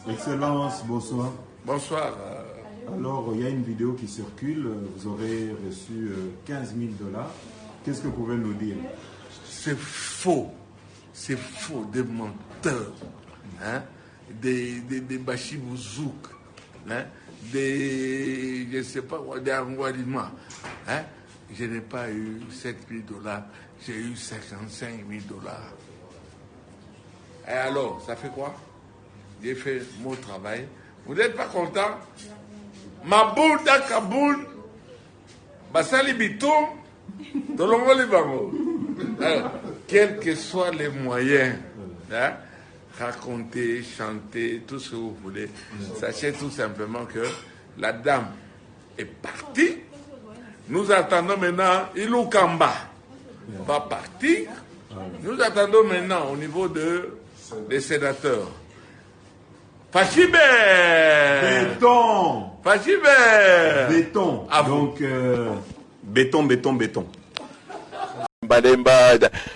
Excellence, bonsoir. Bonsoir. Alors, il y a une vidéo qui circule. Vous aurez reçu 15 000 $. Qu'est-ce que vous pouvez nous dire? C'est faux, des menteurs, hein? Des bachibouzouk, hein? Je ne sais pas, des Angoualima. Hein? Je n'ai pas eu 7 000 $, j'ai eu 55 000 $. Et alors, ça fait quoi? J'ai fait mon travail. Vous n'êtes pas content? Ma boule dans Kaboul, Basali Bitum, Tolongo Libango. Quels que soient les moyens, hein, raconter, chanter, tout ce que vous voulez, sachez tout simplement que la dame est partie. Nous attendons maintenant Ilou Kamba va partir. Nous attendons maintenant au niveau des sénateurs. Fachibé! Béton! Fachibé! Béton. Donc, béton.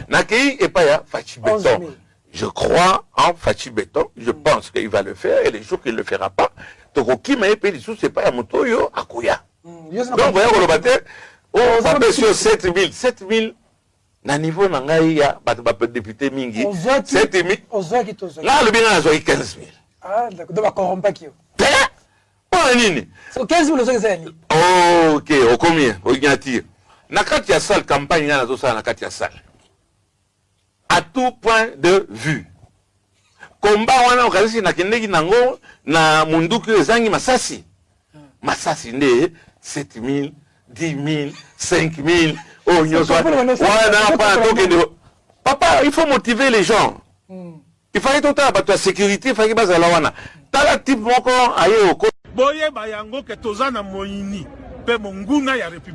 Nakei et Paya, Fachi Béton. Je crois en Fachi Béton. Je pense qu'il va le faire et les jours qu'il ne le fera pas. Tokoki m'a épé sous c'est pas Yamotoyo à Kouya. Donc, voyez, on va passer sur 7 000. 7 000. Na niveau nangaïa, député Mingi. 7 000. Là, le bien a 15 000. Ah, d'accord. Donc, on ne pas qui. C'est 15 000 euros. Ok, au combien? Au Gnatir. Nakati ya salle campagne na zo ça nakati ya salle. À tout point de vue. Combat wana okazisi na kendeki nango na munduku ezangi masasi. Masasi nde 7 000, 10 000, 5 000. Oh nyoso. Wana pa tokende. Papa, il faut motiver les gens. Il fallait tout à la sécurité, il fallait bazala wana. Tala type moko aye oko. Boye bayango ke tozana moyini pe monguna ya république.